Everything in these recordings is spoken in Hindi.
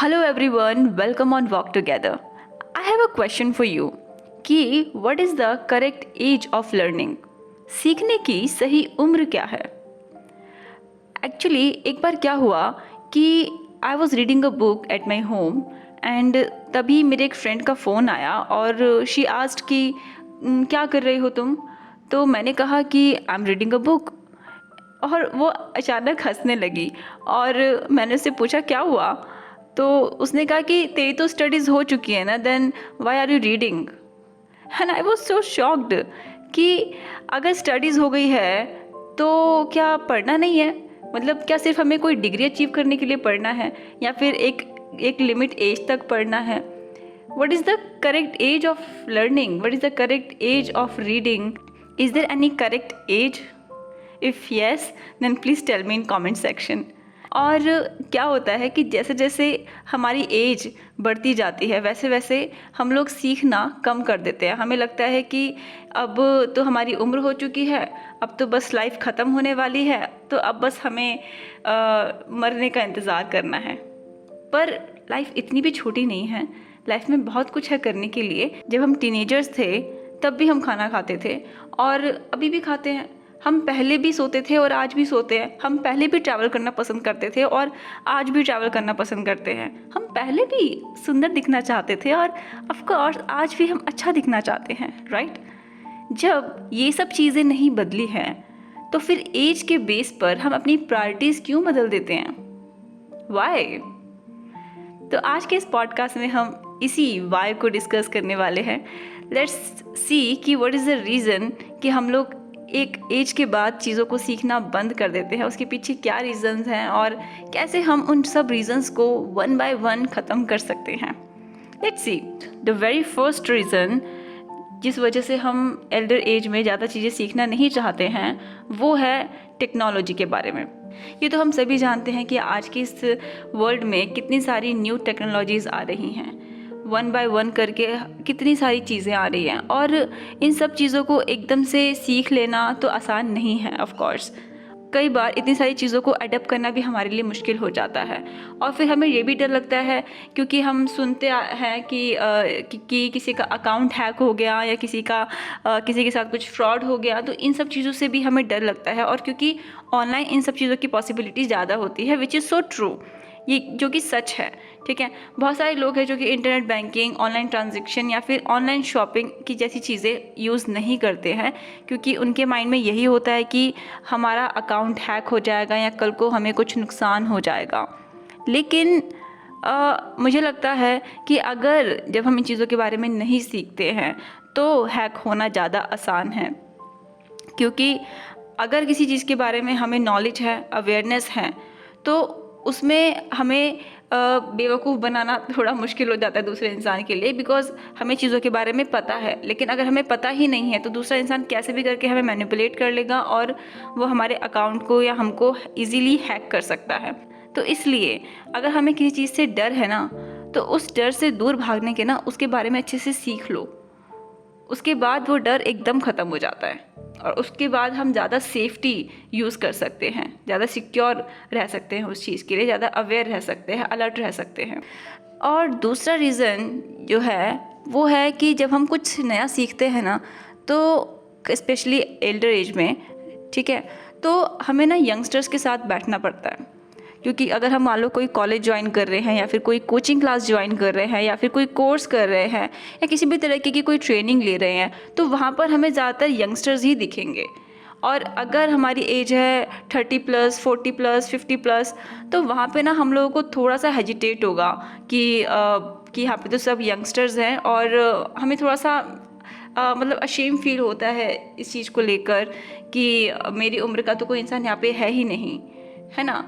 Hello everyone, welcome on Walk Together. I have a question for you कि what is the correct age of learning? सीखने की सही उम्र क्या है? एक्चुअली एक बार क्या हुआ कि I was reading a book at my home and तभी मेरे एक फ्रेंड का फ़ोन आया और शी आस्क्ड कि क्या कर रही हो तुम?" तो मैंने कहा कि I am reading a book. और वो अचानक हंसने लगी और मैंने उससे पूछा क्या हुआ? तो उसने कहा कि तेरी तो स्टडीज़ हो चुकी है ना, then why are you reading? And I was so shocked कि अगर स्टडीज़ हो गई है तो क्या पढ़ना नहीं है? मतलब क्या सिर्फ हमें कोई डिग्री अचीव करने के लिए पढ़ना है या फिर एक एक लिमिट एज तक पढ़ना है? What is the correct age of learning? What is the correct age of reading? Is there any correct age? If yes, then please tell me in comment section. और क्या होता है कि जैसे जैसे हमारी एज बढ़ती जाती है वैसे वैसे हम लोग सीखना कम कर देते हैं। हमें लगता है कि अब तो हमारी उम्र हो चुकी है, अब तो बस लाइफ ख़त्म होने वाली है, तो अब बस हमें मरने का इंतज़ार करना है। पर लाइफ इतनी भी छोटी नहीं है, लाइफ में बहुत कुछ है करने के लिए। जब हम टीनेजर्स थे तब भी हम खाना खाते थे और अभी भी खाते हैं। हम पहले भी सोते थे और आज भी सोते हैं। हम पहले भी ट्रैवल करना पसंद करते थे और आज भी ट्रैवल करना पसंद करते हैं। हम पहले भी सुंदर दिखना चाहते थे और ऑफ कोर्स आज भी हम अच्छा दिखना चाहते हैं, राइट? जब ये सब चीज़ें नहीं बदली हैं तो फिर एज के बेस पर हम अपनी प्रायोरिटीज़ क्यों बदल देते हैं? वाई? तो आज के इस पॉडकास्ट में हम इसी वाई को डिस्कस करने वाले हैं। लेट्स सी कि व्हाट इज़ द रीज़न कि हम लोग एक एज के बाद चीज़ों को सीखना बंद कर देते हैं। उसके पीछे क्या रीज़न्स हैं और कैसे हम उन सब रीज़न्स को वन बाय वन ख़त्म कर सकते हैं। Let's see the very first reason जिस वजह से हम एल्डर एज में ज़्यादा चीज़ें सीखना नहीं चाहते हैं वो है टेक्नोलॉजी के बारे में। ये तो हम सभी जानते हैं कि आज की इस वर्ल्ड में कितनी सारी न्यू टेक्नोलॉजीज़ आ रही हैं, वन बाय वन करके कितनी सारी चीज़ें आ रही हैं और इन सब चीज़ों को एकदम से सीख लेना तो आसान नहीं है। ऑफ कोर्स कई बार इतनी सारी चीज़ों को अडेप्ट करना भी हमारे लिए मुश्किल हो जाता है और फिर हमें ये भी डर लगता है क्योंकि हम सुनते हैं कि किसी का अकाउंट हैक हो गया या किसी के साथ कुछ फ्रॉड हो गया, तो इन सब चीज़ों से भी हमें डर लगता है। और क्योंकि ऑनलाइन इन सब चीज़ों की पॉसिबिलिटी ज़्यादा होती है, विच इज़ सो ट्रू, ये जो कि सच है, ठीक है। बहुत सारे लोग हैं जो कि इंटरनेट बैंकिंग, ऑनलाइन ट्रांजैक्शन या फिर ऑनलाइन शॉपिंग की जैसी चीज़ें यूज़ नहीं करते हैं क्योंकि उनके माइंड में यही होता है कि हमारा अकाउंट हैक हो जाएगा या कल को हमें कुछ नुकसान हो जाएगा। लेकिन मुझे लगता है कि अगर जब हम इन चीज़ों के बारे में नहीं सीखते हैं तो हैक होना ज़्यादा आसान है, क्योंकि अगर किसी चीज़ के बारे में हमें नॉलेज है, अवेयरनेस है, तो उसमें हमें बेवकूफ़ बनाना थोड़ा मुश्किल हो जाता है दूसरे इंसान के लिए, बिकॉज़ हमें चीज़ों के बारे में पता है। लेकिन अगर हमें पता ही नहीं है तो दूसरा इंसान कैसे भी करके हमें मैनिपुलेट कर लेगा और वो हमारे अकाउंट को या हमको ईज़िली हैक कर सकता है। तो इसलिए अगर हमें किसी चीज़ से डर है ना, तो उस डर से दूर भागने के ना उसके बारे में अच्छे से सीख लो। उसके बाद वो डर एकदम ख़त्म हो जाता है और उसके बाद हम ज़्यादा सेफ्टी यूज़ कर सकते हैं, ज़्यादा सिक्योर रह सकते हैं उस चीज़ के लिए, ज़्यादा अवेयर रह सकते हैं, अलर्ट रह सकते हैं। और दूसरा रीज़न जो है वो है कि जब हम कुछ नया सीखते हैं ना, तो स्पेशली एल्डर एज में, ठीक है, तो हमें ना यंगस्टर्स के साथ बैठना पड़ता है। क्योंकि अगर हम मान लो कोई कॉलेज ज्वाइन कर रहे हैं या फिर कोई कोचिंग क्लास ज्वाइन कर रहे हैं या फिर कोई कोर्स कर रहे हैं या किसी भी तरीके की कोई ट्रेनिंग ले रहे हैं, तो वहाँ पर हमें ज़्यादातर यंगस्टर्स ही दिखेंगे। और अगर हमारी एज है 30+, 40+, 50+, तो वहाँ पे ना हम लोगों को थोड़ा सा हेजिटेट होगा कि यहाँ पे तो सब यंगस्टर्स हैं और हमें थोड़ा सा मतलब अशेम फील होता है इस चीज़ को लेकर कि मेरी उम्र का तो कोई इंसान यहाँ पे है ही नहीं, है ना।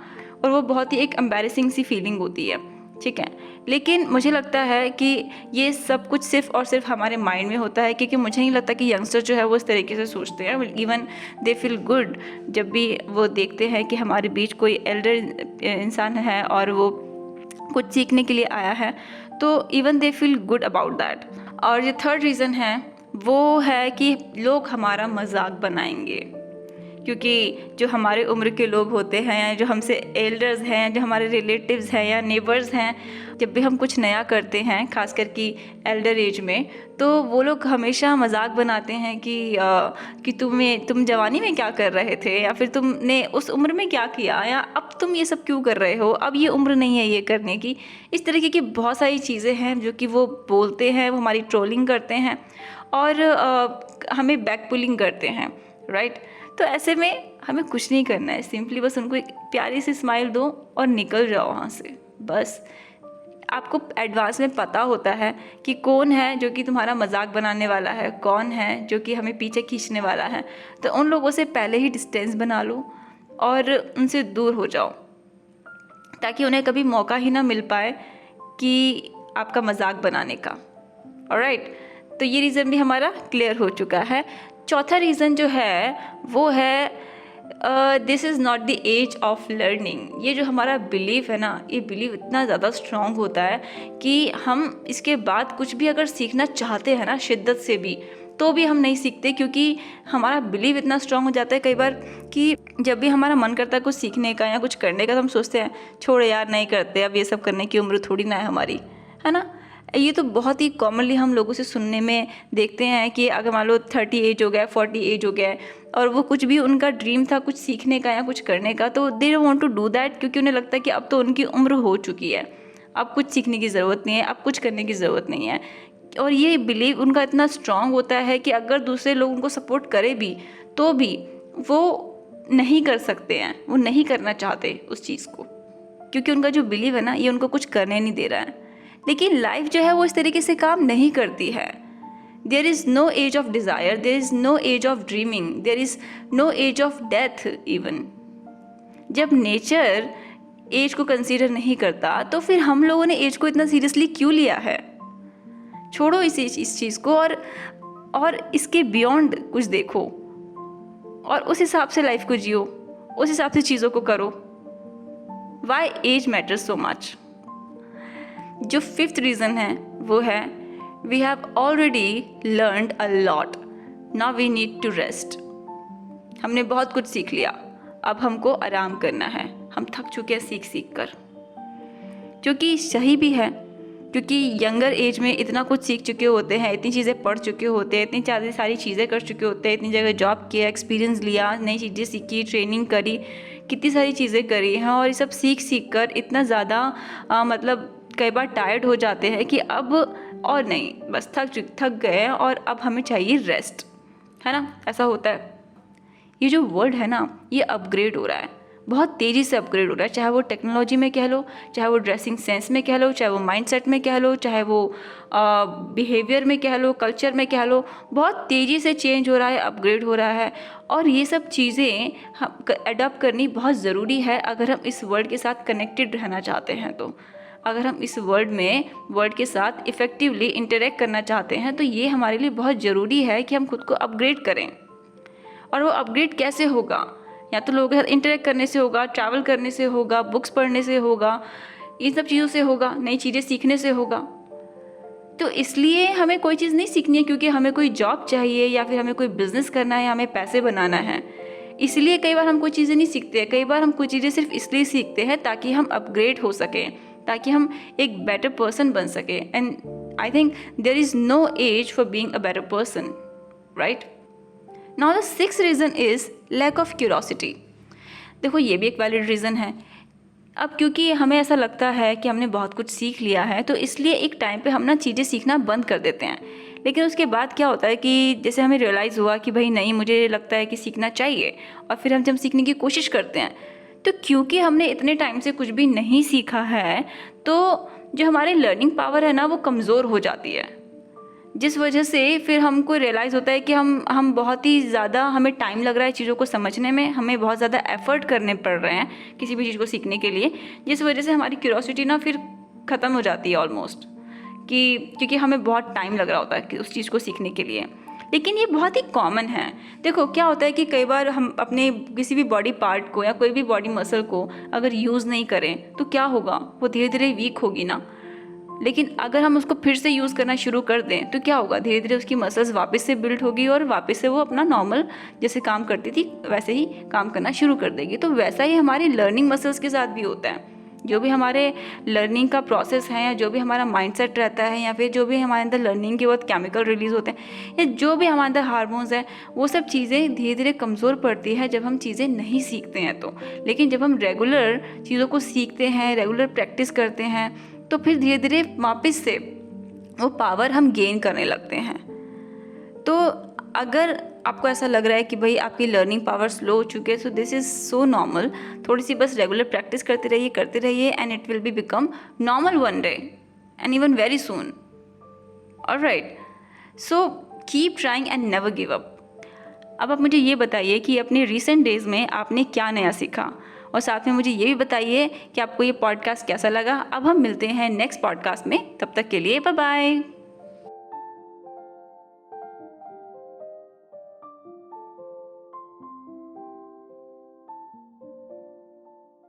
और वो बहुत ही एक एम्बैरेसिंग सी फीलिंग होती है, ठीक है। लेकिन मुझे लगता है कि ये सब कुछ सिर्फ और सिर्फ हमारे माइंड में होता है, क्योंकि मुझे नहीं लगता कि यंगस्टर जो है वो इस तरीके से सोचते हैं। इवन दे फील गुड जब भी वो देखते हैं कि हमारे बीच कोई एल्डर इंसान है और वो कुछ सीखने के लिए आया है, तो even they feel good about that. और जो थर्ड रीज़न है वो है कि लोग हमारा मजाक बनाएंगे, क्योंकि जो हमारे उम्र के लोग होते हैं या जो हमसे एल्डर्स हैं, जो हमारे रिलेटिव्स हैं या नेबर्स हैं, जब भी हम कुछ नया करते हैं खासकर कि एल्डर एज में, तो वो लोग हमेशा मजाक बनाते हैं कि तुम जवानी में क्या कर रहे थे, या फिर तुमने उस उम्र में क्या किया, या अब तुम ये सब क्यों कर रहे हो, अब ये उम्र नहीं है ये करने की। इस तरीके की बहुत सारी चीज़ें हैं जो कि वो बोलते हैं, वो हमारी ट्रोलिंग करते हैं और हमें बैक पुलिंग करते हैं, राइट। तो ऐसे में हमें कुछ नहीं करना है, सिंपली बस उनको एक प्यारी सी स्माइल दो और निकल जाओ वहाँ से। बस आपको एडवांस में पता होता है कि कौन है जो कि तुम्हारा मजाक बनाने वाला है, कौन है जो कि हमें पीछे खींचने वाला है। तो उन लोगों से पहले ही डिस्टेंस बना लो और उनसे दूर हो जाओ, ताकि उन्हें कभी मौका ही ना मिल पाए कि आपका मजाक बनाने का। ऑलराइट, तो ये रीज़न भी हमारा क्लियर हो चुका है। चौथा रीज़न जो है वो है this is not the age of learning. ये जो हमारा बिलीव है ना, ये बिलीव इतना ज़्यादा स्ट्रॉन्ग होता है कि हम इसके बाद कुछ भी अगर सीखना चाहते हैं ना शिद्दत से भी, तो भी हम नहीं सीखते, क्योंकि हमारा बिलीव इतना स्ट्रॉन्ग हो जाता है कई बार कि जब भी हमारा मन करता है कुछ सीखने का या कुछ करने का, तो हम सोचते हैं छोड़ यार नहीं करते, अब ये सब करने की उम्र थोड़ी ना है हमारी, है ना। ये तो बहुत ही कॉमनली हम लोगों से सुनने में देखते हैं कि अगर मान लो 30 एज हो गया, 40 एज हो गया और वो कुछ भी उनका ड्रीम था कुछ सीखने का या कुछ करने का, तो they don't want to do that, क्योंकि उन्हें लगता है कि अब तो उनकी उम्र हो चुकी है, अब कुछ सीखने की ज़रूरत नहीं है, अब कुछ करने की ज़रूरत नहीं है। और ये बिलीव उनका इतना स्ट्रांग होता है कि अगर दूसरे लोग उनको सपोर्ट करें भी तो भी वो नहीं कर सकते हैं, वो नहीं करना चाहते उस चीज़ को, क्योंकि उनका जो बिलीव है ना ये उनको कुछ करने नहीं दे रहा है। लेकिन लाइफ जो है वो इस तरीके से काम नहीं करती है। There is no age of desire, there is no age of dreaming, there is no age of death even. जब नेचर एज को कंसीडर नहीं करता तो फिर हम लोगों ने एज को इतना सीरियसली क्यों लिया है। छोड़ो इस चीज़ को और इसके बियॉन्ड कुछ देखो और उस हिसाब से लाइफ को जियो, उस हिसाब से चीज़ों को करो। Why age matters so much. जो 5th रीज़न है वो है we have already learned a lot, now we need to rest. हमने बहुत कुछ सीख लिया, अब हमको आराम करना है, हम थक चुके हैं सीख कर। जो कि सही भी है, क्योंकि यंगर एज में इतना कुछ सीख चुके होते हैं, इतनी चीज़ें पढ़ चुके होते हैं, इतनी सारी चीज़ें कर चुके होते हैं, इतनी जगह जॉब किया, एक्सपीरियंस लिया, नई चीज़ें सीखी, ट्रेनिंग करी, कितनी सारी चीज़ें करी हैं। और ये सब सीख कर इतना ज़्यादा मतलब कई बार टायर्ड हो जाते हैं कि अब और नहीं, बस थक गए हैं और अब हमें चाहिए रेस्ट, है ना। ऐसा होता है। ये जो वर्ल्ड है ना ये अपग्रेड हो रहा है, बहुत तेज़ी से अपग्रेड हो रहा है, चाहे वो टेक्नोलॉजी में कह लो, चाहे वो ड्रेसिंग सेंस में कह लो, चाहे वो माइंडसेट में कह लो, चाहे वो बिहेवियर में कह लो, कल्चर में कह लो, बहुत तेज़ी से चेंज हो रहा है, अपग्रेड हो रहा है। और ये सब चीज़ें हम अडॉप्ट करनी बहुत ज़रूरी है अगर हम इस वर्ल्ड के साथ कनेक्टेड रहना चाहते हैं। तो अगर हम इस वर्ल्ड के साथ इफ़ेक्टिवली इंटरेक्ट करना चाहते हैं तो ये हमारे लिए बहुत ज़रूरी है कि हम खुद को अपग्रेड करें। और वो अपग्रेड कैसे होगा? या तो लोगों के साथ इंटरेक्ट करने से होगा, ट्रैवल करने से होगा, बुक्स पढ़ने से होगा, इन सब चीज़ों से होगा, नई चीज़ें सीखने से होगा। तो इसलिए हमें कोई चीज़ नहीं सीखनी है क्योंकि हमें कोई जॉब चाहिए या फिर हमें कोई बिज़नेस करना है, हमें पैसे बनाना है। इसलिए कई बार हम कोई चीज़ें नहीं सीखते, कई बार हम कुछ चीज़ें सिर्फ इसलिए सीखते हैं ताकि हम अपग्रेड हो सकें, ताकि हम एक बेटर पर्सन बन सके। And I think there is no age for being a better person, right. Now the 6th reason is lack of curiosity. देखो ये भी एक वैलिड रीज़न है। अब क्योंकि हमें ऐसा लगता है कि हमने बहुत कुछ सीख लिया है तो इसलिए एक टाइम पे हम ना चीज़ें सीखना बंद कर देते हैं। लेकिन उसके बाद क्या होता है कि जैसे हमें रियलाइज़ हुआ कि भाई नहीं, मुझे लगता है कि सीखना चाहिए, और फिर हम जब सीखने की कोशिश करते हैं तो क्योंकि हमने इतने टाइम से कुछ भी नहीं सीखा है तो जो हमारी लर्निंग पावर है ना वो कमज़ोर हो जाती है, जिस वजह से फिर हमको रियलाइज़ होता है कि हम बहुत ही ज़्यादा, हमें टाइम लग रहा है चीज़ों को समझने में, हमें बहुत ज़्यादा एफर्ट करने पड़ रहे हैं किसी भी चीज़ को सीखने के लिए, जिस वजह से हमारी क्यूरोसिटी ना फिर ख़त्म हो जाती है ऑलमोस्ट, कि क्योंकि हमें बहुत टाइम लग रहा होता है कि उस चीज़ को सीखने के लिए। लेकिन ये बहुत ही कॉमन है। देखो क्या होता है कि कई बार हम अपने किसी भी बॉडी पार्ट को या कोई भी बॉडी मसल को अगर यूज़ नहीं करें तो क्या होगा, वो धीरे धीरे वीक होगी ना। लेकिन अगर हम उसको फिर से यूज़ करना शुरू कर दें तो क्या होगा, धीरे धीरे उसकी मसल्स वापस से बिल्ड होगी और वापस से वो अपना नॉर्मल जैसे काम करती थी वैसे ही काम करना शुरू कर देगी। तो वैसा ही हमारी लर्निंग मसल्स के साथ भी होता है। जो भी हमारे लर्निंग का प्रोसेस है या जो भी हमारा माइंडसेट रहता है या फिर जो भी हमारे अंदर लर्निंग के बाद केमिकल रिलीज़ होते हैं या जो भी हमारे अंदर हार्मोन्स हैं, वो सब चीज़ें धीरे धीरे कमज़ोर पड़ती है जब हम चीज़ें नहीं सीखते हैं तो। लेकिन जब हम रेगुलर चीज़ों को सीखते हैं, रेगुलर प्रैक्टिस करते हैं, तो फिर धीरे धीरे वापस से वो पावर हम गेन करने लगते हैं। तो अगर आपको ऐसा लग रहा है कि भाई आपकी लर्निंग पावर स्लो हो चुकी है, so this is so normal. थोड़ी सी बस रेगुलर प्रैक्टिस करते रहिए and it will be become normal one day and even very soon. Alright, so keep trying and never give up. अब आप मुझे ये बताइए कि अपने रिसेंट डेज़ में आपने क्या नया सीखा, और साथ में मुझे ये भी बताइए कि आपको ये पॉडकास्ट कैसा लगा। अब हम मिलते हैं नेक्स्ट पॉडकास्ट में, तब तक के लिए बाय बाय।